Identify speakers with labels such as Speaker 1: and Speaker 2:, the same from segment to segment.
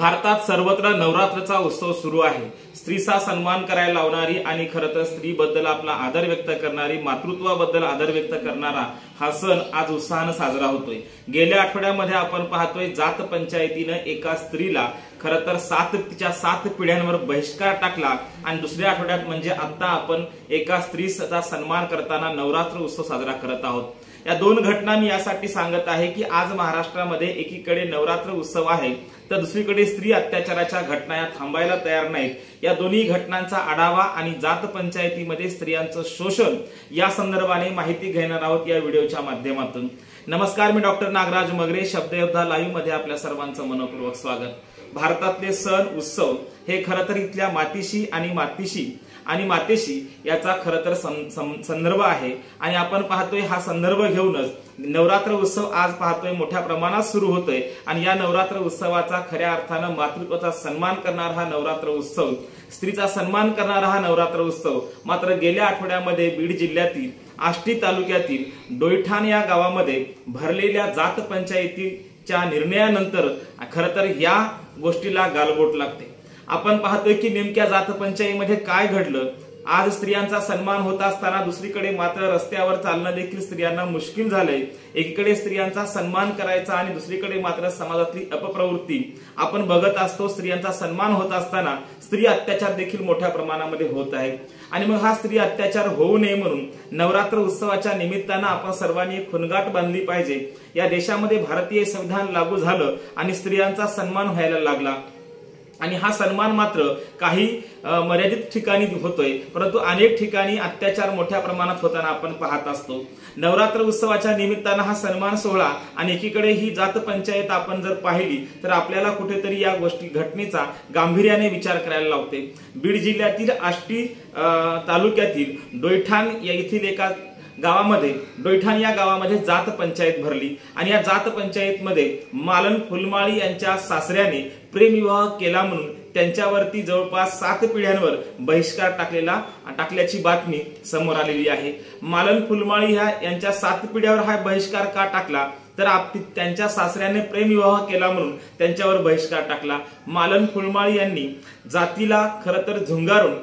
Speaker 1: भारतात सर्वत्र नवरात्रचा उत्सव सुरू आहे। स्त्रीचा सन्मान करायला लावणारी आणि खरं तर स्त्रीबद्दल आपला आदर व्यक्त करणारी, मातृत्वाबद्दल आदर व्यक्त करणारा हा सण आज उत्साहाने साजरा होतोय। गेल्या आठवड्यामध्ये आपण पाहतोय जात पंचायतीने एका स्त्रीला खरं तर तिच्या 7 पिढ्यांवर बहिष्कार टाकला आणि दुसऱ्या आठवड्यात म्हणजे आता आपण एका स्त्रीचा सन्मान करताना नवरात्र उत्सव साजरा करत आहोत। या दोन घटना मी यासाठी सांगत आहे की आज महाराष्ट्रामध्ये एकीकडे नवरात्र उत्सव आहे तर दुसरीकडे स्त्री अत्याचाराच्या घटना या थांबायला तयार नाहीत। या दोन्ही घटनांचा आढावा आणि जात पंचायतीमध्ये स्त्रियांचं शोषण या संदर्भाने माहिती घेणार आहोत या व्हिडिओच्या माध्यमातून। नमस्कार, मी डॉक्टर नागराज मगरे, शब्दयोद्धा लाईव्ह मध्ये आपल्या सर्वांचं मनपूर्वक स्वागत। भारतातले सण उत्सव हे खरं तर इथल्या मातीशी आणि मातेशी याचा खरं तर संदर्भ आहे आणि आपण पाहतोय हा संदर्भ घेऊनच नवरात्र उत्सव आज पाहतोय मोठ्या प्रमाणात सुरू होतोय आणि या नवरात्र उत्सवाचा खऱ्या अर्थाने मातृत्वाचा सन्मान करणारा हा नवरात्र उत्सव, स्त्रीचा सन्मान करणारा हा नवरात्र उत्सव मात्र गेल्या आठवड्यामध्ये बीड जिल्ह्यातील आष्टी तालुक्यातील डोईठाण या गावामध्ये भरलेल्या जात पंचायतीच्या निर्णयानंतर खरं तर या गोष्टीला गालबोट लागते। आपण पाहतोय की नेमक्या जात पंचायतीमध्ये काय घडलं। आज स्त्रियांचा सन्मान होत असताना दुसरीकडे मात्र रस्त्यावर चालणं देखील स्त्रियांना मुश्किल झालंय। एकीकडे स्त्रियांचा सन्मान करायचा आणि दुसरीकडे मात्र समाजातली अपप्रवृत्ती आपण बघत असतो। स्त्रियांचा सन्मान होत असताना स्त्री अत्याचार देखील मोठ्या प्रमाणामध्ये होत आहे आणि मग हा स्त्री अत्याचार होऊ नये म्हणून नवरात्र उत्सवाच्या निमित्तानं आपण सर्वांनी एक खुणगाठ बांधली पाहिजे। या देशामध्ये भारतीय संविधान लागू झालं आणि स्त्रियांचा सन्मान व्हायला लागला आणि हा सन्मान मात्र काही मर्यादित ठिकाणी होतोय परंतु अनेक ठिकाणी अत्याचार मोठ्या प्रमाणात होताना आपण पाहत असतो। नवरात्र उत्सवाच्या निमित्तानं हा सन्मान सोहळा आणि एकीकडे ही जात पंचायत आपण जर पाहिली तर आपल्याला कुठेतरी या घटनेचा गांभीर्याने विचार करायला लावते। बीड जिल्ह्यातील आष्टी तालुक्यातील डोईठाण येथील एका डोईठाण या गावामध्ये जात पंचायत भरली आणि या जात पंचायतमध्ये मालन फुलमाळी यांच्या सासऱ्याने प्रेमविवाह केला म्हणून त्यांच्यावरती जवळपास 7 पिढ्यांवर बहिष्कार टाकल्याची बातमी समोर आलेली आहे। मालन फुलमाळी यांच्या 7 पिढ्यावर हा बहिष्कार का टाकला तर त्यांच्या सासऱ्याने प्रेमविवाह केला म्हणून त्यांच्यावर बहिष्कार टाकला। मालन फुलमाळी यांनी जातीला खरं तर झुंगारून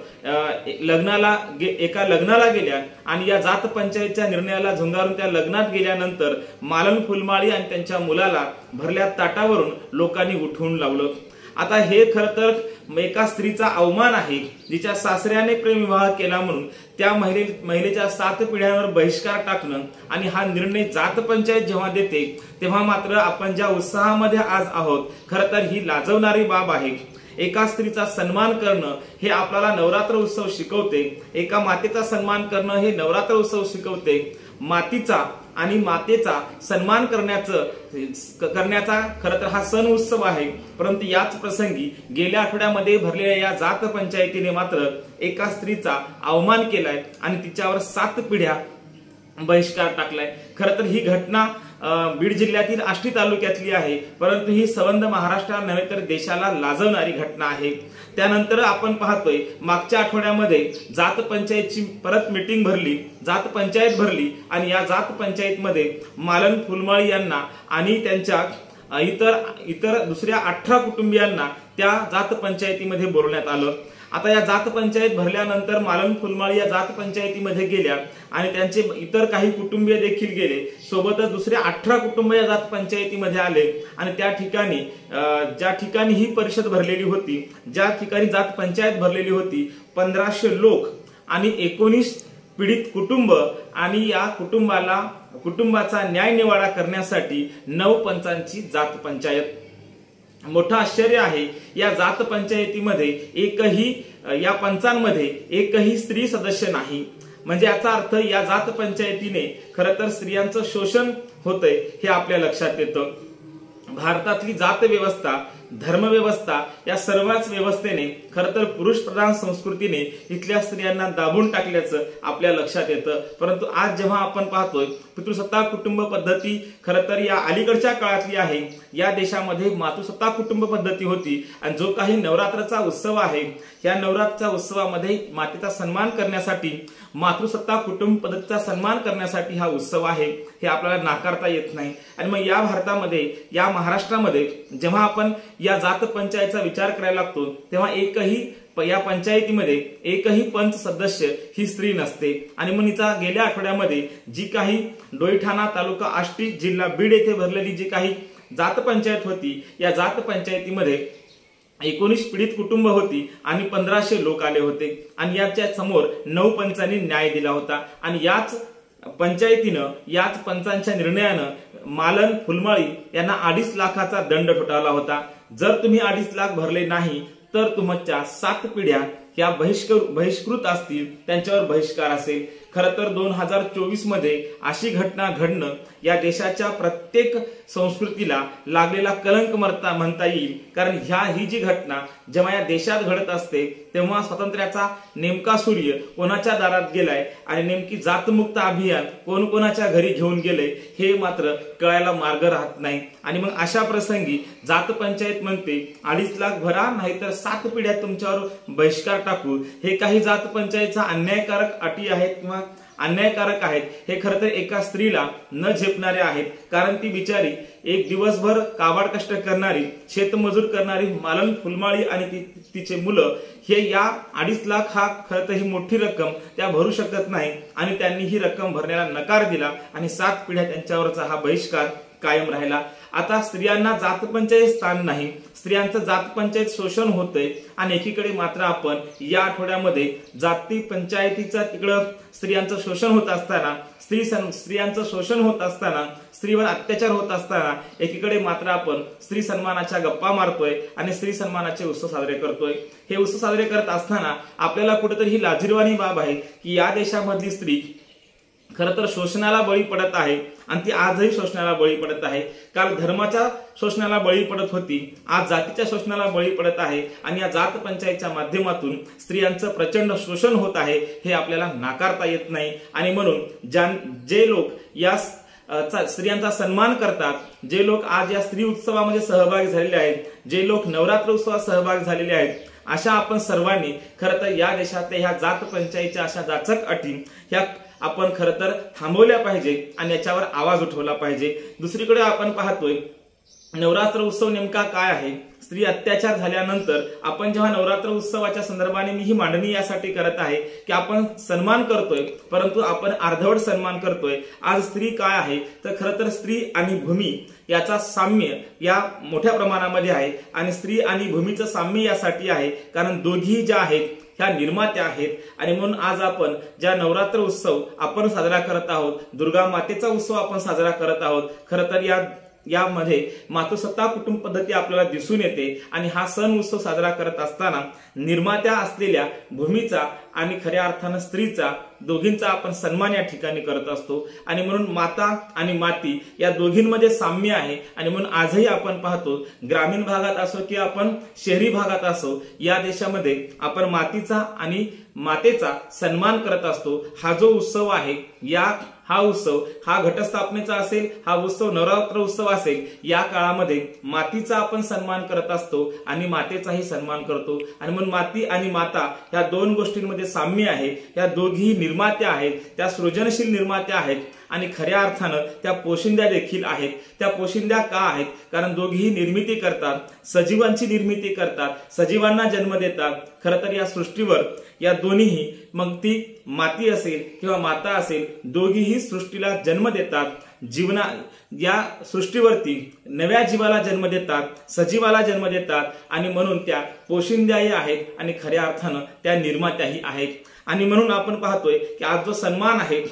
Speaker 1: एका लग्नाला गेल्या आणि या जात पंचायतच्या निर्णयाला झुंगारून त्या लग्नात गेल्यानंतर मालन फुलमाळी आणि त्यांच्या मुलाला भरल्या ताटावरून लोकांनी उठवून लावलं। आता हे खरं तर एका स्त्रीचा अवमान आहे जिच्या सासऱ्याने प्रेमविवाह केला म्हणून त्या महिलेच्या 7 पिढ्यांवर बहिष्कार टाकणं आणि हा निर्णय जात पंचायत जेव्हा देते तेव्हा मात्र आपण ज्या उत्साहामध्ये आज आहोत खरं तर ही लाजवणारी बाब आहे। एका स्त्रीचा सन्मान करणं हे आपल्याला नवरात्र उत्सव शिकवते। एका मातेचा सन्मान करणं हे नवरात्र उत्सव शिकवते। मातीचा आणि मातेचा सन्मान करण्याचा खरं तर हा सण उत्सव आहे परंतु याच प्रसंगी गेल्या आठवड्यामध्ये भरलेल्या या जात पंचायतीने मात्र एका स्त्रीचा अवमान केलाय आणि तिच्यावर 7 पिढ्या बहिष्कार टाकलाय। खरं तर ही घटना बीड जिल्ह्यातील आष्टी तालुक्यातली आहे परंतु ही संबंध महाराष्ट्राला नव्हे तर देशाला लाजवणारी घटना आहे। त्यानंतर आपण पाहतोय मागच्या आठवड्यामध्ये जात पंचायतची परत मीटिंग भरली, जात पंचायत भरली आणि या जात पंचायतमध्ये मालन फुलमाळी यांना आणि त्यांच्या इतर दुसऱ्या 18 कुटुंबियांना त्या जात पंचायतीमध्ये बोलवण्यात आलं। आता या जात पंचायत भरल्यानंतर मालन फुलमाळी या जात पंचायतीमध्ये गेल्या आणि त्यांचे इतर काही कुटुंबीय देखील गेले, सोबतच दुसरे 18 कुटुंब या जात पंचायतीमध्ये आले आणि त्या ठिकाणी ज्या ठिकाणी ही परिषद भरलेली होती, ज्या ठिकाणी जात पंचायत भरलेली होती 1500 लोक आणि 19 पीडित कुटुंब आणि या कुटुंबाचा न्याय निवाडा करण्यासाठी 9 पंचांची जात पंचायत। मोठं आश्चर्य आहे या जात पंचायतीमध्ये या पंचांमध्ये एकही स्त्री सदस्य नाही। म्हणजे याचा अर्थ या जात पंचायतीने खरं तर स्त्रियांचं शोषण होतंय हे आपल्या लक्षात येतं। भारतातली जात व्यवस्था, धर्मव्यवस्था या सर्वच व्यवस्थेने खरं तर पुरुष प्रधान संस्कृतीने इथल्या स्त्रियांना दाबून टाकल्याचं आपल्या लक्षात येतं। परंतु आज जेव्हा आपण पाहतोय पितृसत्ताक कुटुंब पद्धती खरं तर या अलीकडच्या काळातली आहे। या देशामध्ये मातृसत्ताक कुटुंब पद्धती होती आणि जो काही नवरात्राचा उत्सव आहे या नवरात्राच्या उत्सवामध्ये मातेचा सन्मान करण्यासाठी, मातृसत्ताक कुटुंब पद्धतीचा सन्मान करण्यासाठी हा उत्सव आहे हे आपल्याला नाकारता येत नाही। आणि मग या भारतामध्ये, या महाराष्ट्रामध्ये जेव्हा आपण या जात पंचायतचा विचार करायला लागतो तेव्हा या पंचायतीमध्ये एकही पंच सदस्य ही स्त्री नसते। आणि मग हिचा गेल्या आठवड्यामध्ये जी काही डोईठाणा तालुका आष्टी जिल्हा बीड येथे भरलेली जी काही जात पंचायत होती, या जात पंचायतीमध्ये 19 पीडित कुटुंब होती आणि 1500 लोक आले होते आणि याच्या समोर 9 पंचांनी न्याय दिला होता। आणि याच पंचायतीनं, याच पंचांच्या निर्णयानं मालन फुलमाळी यांना 2.5 लाखाचा दंड ठोठावला होता। जर तुम्ही 2.5 लाख भरले नाही तर तुमच्या 7 पिढ्या या बहिष्कृत असतील, त्यांच्यावर बहिष्कार असेल। खरं तर 2024 मध्ये अशी घटना घडणं या देशाच्या प्रत्येक संस्कृतीला लागलेला कलंक म्हणता येईल। कारण ही जी घटना जेव्हा या देशात घडत असते तेव्हा स्वातंत्र्याचा नेमका सूर्य कोणाच्या दारात गेलाय आणि नेमकी जातमुक्त अभियान कोण कोणाच्या घरी घेऊन गेले हे मात्र कळायला मार्ग राहत नाही। आणि मग अशा प्रसंगी जात पंचायत म्हणते 2.5 लाख भरा नाहीतर 7 पिढ्या तुमच्यावर बहिष्कार टाकू। हे काही जात पंचायतचा अन्यायकारक अटी आहेत किंवा अन्यायकारक आहेत, हे खरं तर एका स्त्रीला न झेपणारे आहेत। कारण ती बिचारी एक दिवसभर काबाड कष्ट करणारी, शेतमजूर करणारी मालन फुलमाळी आणि तिचे मुलं हे या 2.5 लाख हा खरं तर ही मोठी रक्कम त्या भरू शकत नाही आणि त्यांनी ही रक्कम भरण्याला नकार दिला आणि 7 पिढ्या त्यांच्यावरचा हा बहिष्कार कायम राहिला। आता स्त्रियांना जात पंचायत स्थान नाही, स्त्रियांचं जात पंचायत शोषण होतंय आणि एकीकडे मात्र आपण या आठवड्यामध्ये जाती पंचायतीचा तिकडं स्त्रियांचं शोषण होत असताना, स्त्रियांचं शोषण होत असताना, स्त्रीवर अत्याचार होत असताना एकीकडे मात्र आपण स्त्री सन्मानाच्या गप्पा मारतोय आणि स्त्री सन्मानाचे उत्सव साजरे करतोय। हे उत्सव साजरे करत असताना आपल्याला कुठेतरी ही लाजिरवाणी बाब आहे की या देशामधली स्त्री खरं तर शोषणाला बळी पडत आहे आणि ती आजही शोषणाला बळी पडत आहे। काल धर्माच्या शोषणाला बळी पडत होती, आज जातीच्या शोषणाला बळी पडत आहे आणि या जात पंचायतच्या माध्यमातून स्त्रियांचं प्रचंड शोषण होत आहे हे आपल्याला नाकारता येत नाही। आणि म्हणून जे लोक या स्त्रियांचा सन्मान करतात, जे लोक आज या स्त्री उत्सवामध्ये सहभागी झालेले आहेत, जे लोक नवरात्र उत्सवात सहभागी झालेले आहेत, अशा आपण सर्वांनी खरं तर या देशातल्या ह्या जात पंचायतीच्या अशा जाचक अटी ह्या आपण खरं तर थांबवल्या पाहिजे आणि याच्यावर आवाज उठवला पाहिजे। दुसरीकडे आपण पाहतोय नवरात्र उत्सव नेमका काय आहे। स्त्री अत्याचार झाल्यानंतर आपण जेव्हा नवरात्र उत्सवाच्या संदर्भाने मी ही मांडणी यासाठी करत आहे की आपण सन्मान करतोय परंतु आपण अर्धवट सन्मान करतोय। आज स्त्री काय आहे तर खरं तर स्त्री आणि भूमी याचा साम्य या मोठ्या प्रमाणामध्ये आहे आणि स्त्री आणि भूमीचं साम्य यासाठी आहे कारण दोघी ज्या आहेत ह्या निर्मात्या आहेत। आणि म्हणून आज आपण ज्या नवरात्र उत्सव आपण साजरा करत आहोत, दुर्गा मातेचा उत्सव आपण साजरा करत आहोत, खरं तर यामध्ये मातृसत्ता कुटुंब पद्धती आपल्याला दिसून येते आणि हा सण उत्सव साजरा करत असताना निर्मात्या असलेल्या भूमीचा आणि खऱ्या अर्थानं स्त्रीचा दोघींचा आपण सन्मान या ठिकाणी करत असतो। आणि म्हणून माता आणि माती या दोघींमध्ये साम्य आहे आणि म्हणून आजही आपण पाहतो ग्रामीण भागात असो की आपण शहरी भागात असो या देशामध्ये आपण मातीचा आणि मातेचा सन्मान करत असतो। हा जो उत्सव आहे हा उत्सव हा घटस्थापनेचा असेल, हा उत्सव नवरात्र उत्सव असेल, या काळामध्ये मातीचा आपण सन्मान करत असतो आणि मातेचाही सन्मान करतो। आणि म्हणून माती आणि माता या दोन गोष्टींमध्ये साम्य आहे। या दोघी निर्मात्या आहेत, त्या सृजनशील निर्मात्या आहेत आणि खऱ्या अर्थानं त्या पोशिंद्या देखील आहेत। त्या पोशिंद्या का आहेत कारण दोघीही निर्मिती करतात, सजीवांची निर्मिती करतात, सजीवांना जन्म देतात। खरं तर या सृष्टीवर या दोन्हीही मग ती माती असेल किंवा माता असेल दोघीही सृष्टीला जन्म देतात, या सृष्टीवरती नव्या जीवाला जन्म देतात, सजीवाला जन्म देतात आणि म्हणून त्या पोशिंद्याही आहेत आणि खऱ्या अर्थानं त्या निर्मात्याही आहेत। आणि म्हणून आपण पाहतोय की आज जो सन्मान आहे,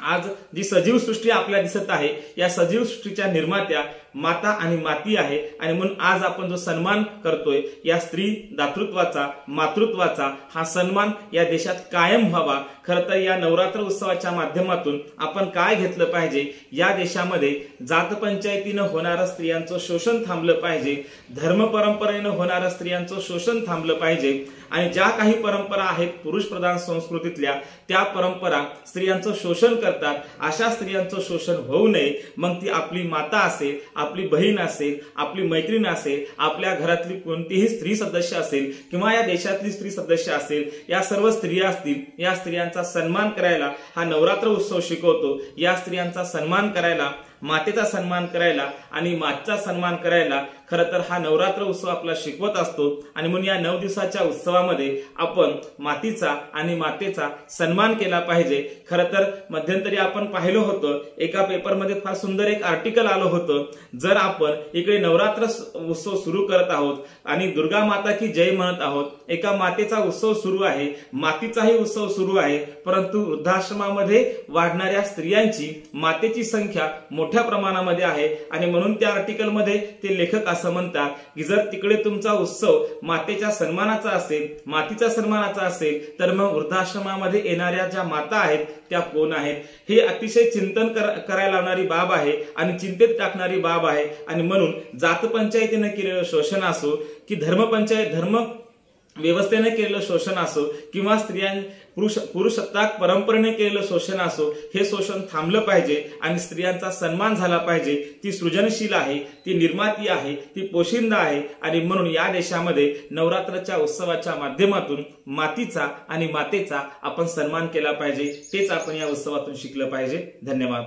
Speaker 1: आज जी सजीव सृष्टी आपल्याला दिसत आहे या सजीव सृष्टीच्या निर्मात्या माता आणि माती आहे। आणि म्हणून आज आपण जो सन्मान करतोय या स्त्री दातृत्वाचा, मातृत्वाचा हा सन्मान या देशात कायम व्हावा। खरं तर या नवरात्र उत्सवाच्या माध्यमातून आपण काय घेतलं पाहिजे, या देशामध्ये जात पंचायतीनं होणारं स्त्रियांचं शोषण थांबलं पाहिजे, धर्म परंपरेनं होणारं स्त्रियांचं शोषण थांबलं पाहिजे आणि ज्या काही परंपरा आहेत पुरुष प्रधान संस्कृतीतल्या त्या परंपरा स्त्रियांचं शोषण करतात, अशा स्त्रियांचं शोषण होऊ नये। मग ती आपली माता असेल, आपली बहीण असेल, आपली मैत्रीण असेल, आपल्या घरातली कोणतीही स्त्री सदस्य असेल किंवा या देशातली स्त्री सदस्य असेल, या सर्व स्त्रिया असतील, या स्त्रियांचा सन्मान करायला हा नवरात्र उत्सव शिकवतो। या स्त्रियांचा सन्मान करायला, मातेचा सन्मान करायला आणि मातेचा सन्मान करायला खरं तर हा नवरात्र उत्सव आपला शिकवत असतो आणि म्हणून या 9 दिवसाच्या उत्सवामध्ये आपण मातीचा आणि मातेचा सन्मान केला पाहिजे। खरं तर मध्यंतरी आपण पाहिलं होतं, एका पेपरमध्ये फार सुंदर एक आर्टिकल आलं होतं, जर आपण इकडे नवरात्र उत्सव सुरू करत आहोत आणि दुर्गा माता की जय म्हणत आहोत, एका मातेचा उत्सव सुरू आहे, मातीचाही उत्सव सुरू आहे, परंतु वृद्धाश्रमामध्ये वाढणाऱ्या स्त्रियांची मातेची संख्या मोठ्या प्रमाणामध्ये आहे आणि म्हणून त्या आर्टिकलमध्ये ते लेखक असं म्हणतात की जर तिकडे तुमचा उत्सव मातेच्या सन्मानाचा असेल, मातीचा सन्मानाचा असेल, तर मग वृद्धाश्रमामध्ये येणाऱ्या ज्या माता आहेत त्या कोण आहेत? हे अतिशय चिंतन करायला लावणारी बाब आहे आणि चिंतेत टाकणारी बाब आहे आणि म्हणून जातपंचायतीने केलेलं शोषण असो की धर्म व्यवस्थेने केलेलं शोषण असो किंवा पुरुषसत्ताक परंपरेने केलेलं शोषण असो, हे शोषण थांबलं पाहिजे आणि स्त्रियांचा सन्मान झाला पाहिजे। ती सृजनशील आहे, ती निर्माती आहे, ती पोशिंदा आहे आणि म्हणून या देशामध्ये नवरात्राच्या उत्सवाच्या माध्यमातून मातीचा आणि मातेचा आपण सन्मान केला पाहिजे। तेच आपण या उत्सवातून शिकलं पाहिजे। धन्यवाद।